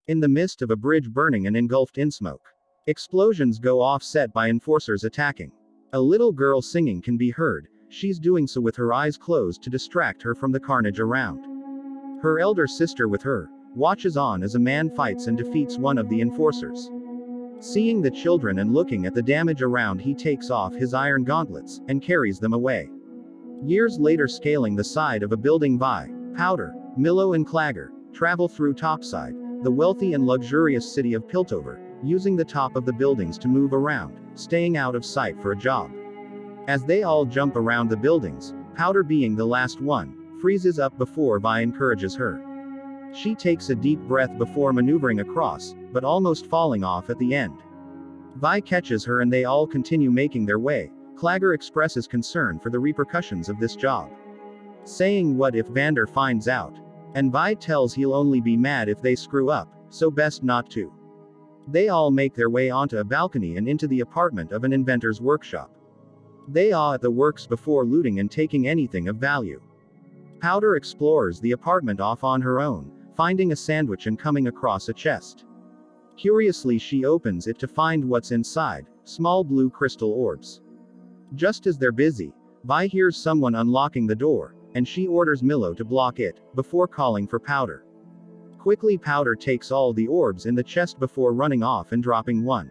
in the midst of a bridge burning and engulfed in smoke. Explosions go off set by enforcers attacking. A little girl singing can be heard, she's doing so with her eyes closed to distract her from the carnage around. Her elder sister with her, watches on as a man fights and defeats one of the enforcers. Seeing the children and looking at the damage around, he takes off his iron gauntlets, and carries them away. Years later, scaling the side of a building, Vi, Powder, Milo and Claggor travel through Topside, the wealthy and luxurious city of Piltover, using the top of the buildings to move around, staying out of sight for a job. As they all jump around the buildings, Powder, being the last one, freezes up before Vi encourages her. She takes a deep breath before maneuvering across, but almost falling off at the end. Vi catches her and they all continue making their way. Claggor expresses concern for the repercussions of this job, saying what if Vander finds out? And Vi tells he'll only be mad if they screw up, so best not to. They all make their way onto a balcony and into the apartment of an inventor's workshop. They awe at the works before looting and taking anything of value. Powder explores the apartment off on her own, finding a sandwich and coming across a chest. Curiously, she opens it to find what's inside, small blue crystal orbs. Just as they're busy, Vi hears someone unlocking the door, and she orders Milo to block it, before calling for Powder. Quickly, Powder takes all the orbs in the chest before running off and dropping one.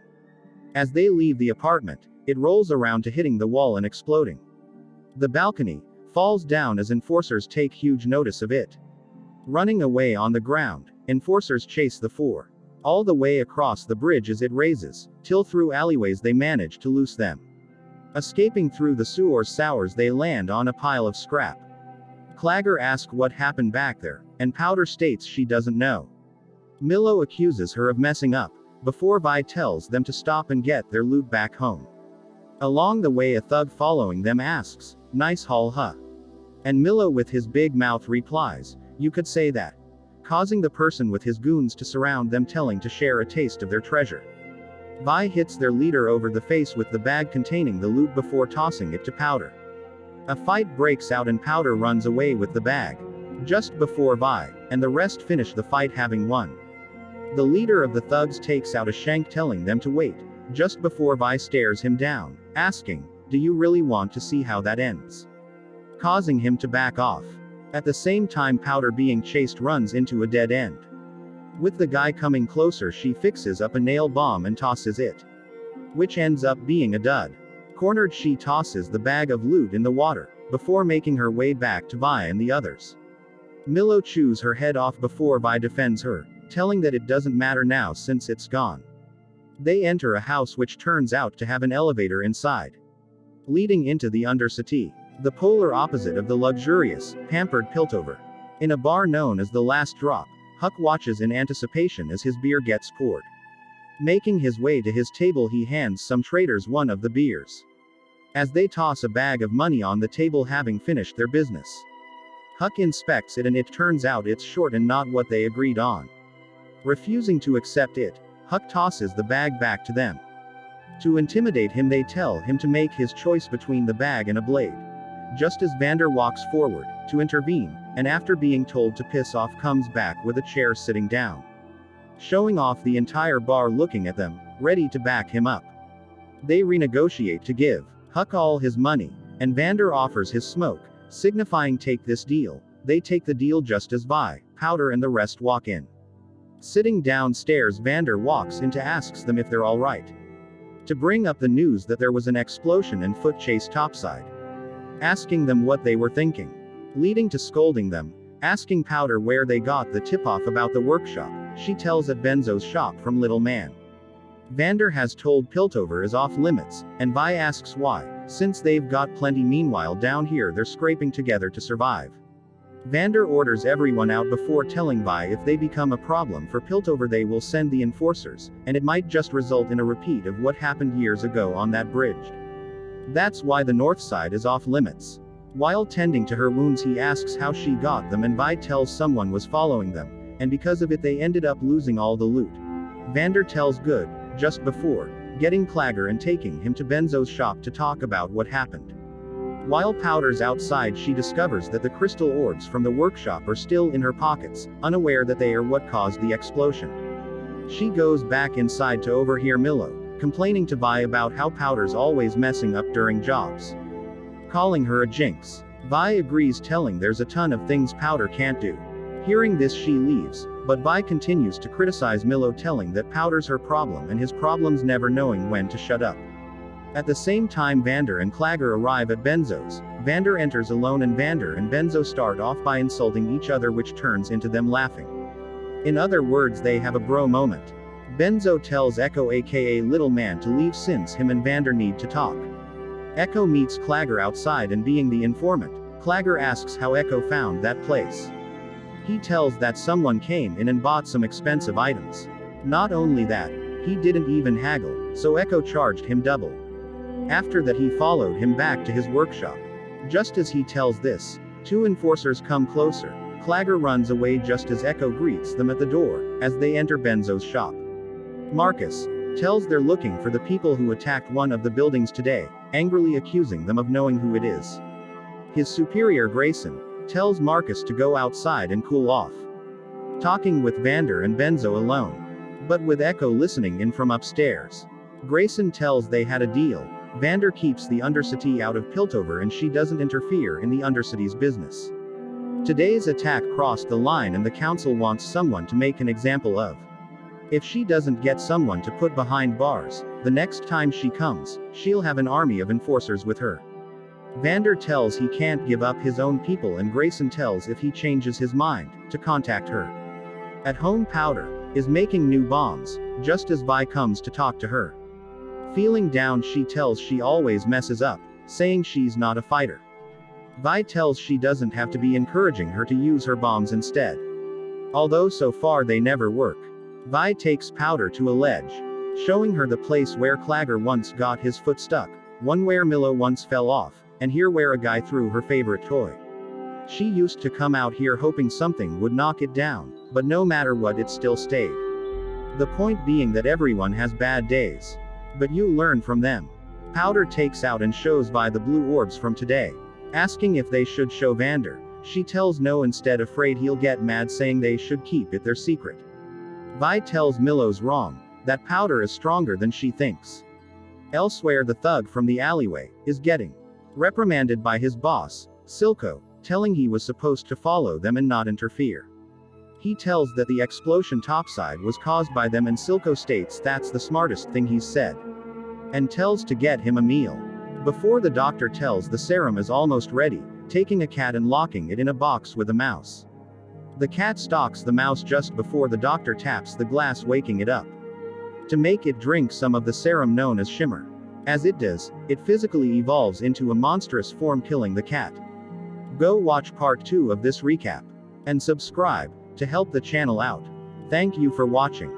As they leave the apartment, it rolls around to hitting the wall and exploding. The balcony falls down as enforcers take huge notice of it. Running away on the ground, enforcers chase the four all the way across the bridge as it raises, till through alleyways they manage to loose them. Escaping through the sewers, they land on a pile of scrap. Claggor asks what happened back there, and Powder states she doesn't know. Milo accuses her of messing up, before Vi tells them to stop and get their loot back home. Along the way, a thug following them asks, "Nice haul, huh?" And Milo with his big mouth replies, "You could say that," causing the person with his goons to surround them, telling to share a taste of their treasure. Vi hits their leader over the face with the bag containing the loot before tossing it to Powder. A fight breaks out and Powder runs away with the bag, just before Vi and the rest finish the fight, having won. The leader of the thugs takes out a shank, telling them to wait, just before Vi stares him down, asking, "Do you really want to see how that ends?" causing him to back off. At the same time, Powder, being chased, runs into a dead end. With the guy coming closer, she fixes up a nail bomb and tosses it, which ends up being a dud. Cornered, she tosses the bag of loot in the water, before making her way back to Vi and the others. Milo chews her head off before Vi defends her, telling that it doesn't matter now since it's gone. They enter a house which turns out to have an elevator inside, leading into the Undercity, the polar opposite of the luxurious, pampered Piltover. In a bar known as the Last Drop, Huck watches in anticipation as his beer gets poured. Making his way to his table, he hands some traders one of the beers. As they toss a bag of money on the table, having finished their business, Huck inspects it and it turns out it's short and not what they agreed on. Refusing to accept it, Huck tosses the bag back to them. To intimidate him, they tell him to make his choice between the bag and a blade. Just as Vander walks forward to intervene, and after being told to piss off, comes back with a chair, sitting down, showing off the entire bar looking at them, ready to back him up. They renegotiate to give Huck all his money, and Vander offers his smoke, signifying take this deal. They take the deal just as Vi, Powder and the rest walk in. Sitting downstairs, Vander walks in to asks them if they're alright, to bring up the news that there was an explosion and foot chase topside, asking them what they were thinking, leading to scolding them, asking Powder where they got the tip-off about the workshop. She tells at Benzo's shop from Little Man. Vander has told Piltover is off limits, and Vi asks why, since they've got plenty. Meanwhile, down here they're scraping together to survive. Vander orders everyone out before telling Vi if they become a problem for Piltover, they will send the enforcers, and it might just result in a repeat of what happened years ago on that bridge. That's why the north side is off limits. While tending to her wounds, he asks how she got them, and Vi tells someone was following them, and because of it they ended up losing all the loot. Vander tells good, just before getting Claggor and taking him to Benzo's shop to talk about what happened. While Powder's outside, she discovers that the crystal orbs from the workshop are still in her pockets, unaware that they are what caused the explosion. She goes back inside to overhear Milo complaining to Vi about how Powder's always messing up during jobs, calling her a jinx. Vi agrees, telling there's a ton of things Powder can't do. Hearing this, she leaves, but Vi continues to criticize Milo, telling that Powder's her problem and his problem's never knowing when to shut up. At the same time, Vander and Clagger arrive at Benzo's. Vander enters alone and Vander and Benzo start off by insulting each other, which turns into them laughing. In other words, they have a bro moment. Benzo tells Echo aka Little Man to leave since him and Vander need to talk. Echo meets Clagger outside, and being the informant, Clagger asks how Echo found that place. He tells that someone came in and bought some expensive items. Not only that, he didn't even haggle, so Echo charged him double. After that, he followed him back to his workshop. Just as he tells this, two enforcers come closer. Clagger runs away just as Echo greets them at the door, as they enter Benzo's shop. Marcus tells they're looking for the people who attacked one of the buildings today, angrily accusing them of knowing who it is. His superior Grayson tells Marcus to go outside and cool off, talking with Vander and Benzo alone, but with Echo listening in from upstairs. Grayson tells they had a deal. Vander keeps the Undercity out of Piltover and she doesn't interfere in the Undercity's business. Today's attack crossed the line and the council wants someone to make an example of. If she doesn't get someone to put behind bars, the next time she comes, she'll have an army of enforcers with her. Vander tells he can't give up his own people, and Grayson tells if he changes his mind, to contact her. At home, Powder is making new bombs, just as Vi comes to talk to her. Feeling down, she tells she always messes up, saying she's not a fighter. Vi tells she doesn't have to be, encouraging her to use her bombs instead. Although so far they never work. Vi takes Powder to a ledge, showing her the place where Clagger once got his foot stuck, one where Milo once fell off, and here where a guy threw her favorite toy. She used to come out here hoping something would knock it down, but no matter what, it still stayed. The point being that everyone has bad days, but you learn from them. Powder takes out and shows Vi the blue orbs from today, asking if they should show Vander. She tells no, instead afraid he'll get mad, saying they should keep it their secret. Vi tells Milo's wrong, that Powder is stronger than she thinks. Elsewhere, the thug from the alleyway is getting reprimanded by his boss, Silco, telling he was supposed to follow them and not interfere. He tells that the explosion topside was caused by them, and Silco states that's the smartest thing he's said, and tells to get him a meal. Before the doctor tells the serum is almost ready, taking a cat and locking it in a box with a mouse. The cat stalks the mouse just before the doctor taps the glass, waking it up to make it drink some of the serum known as Shimmer. As it does, it physically evolves into a monstrous form, killing the cat. Go watch part 2 of this recap, and subscribe to help the channel out. Thank you for watching.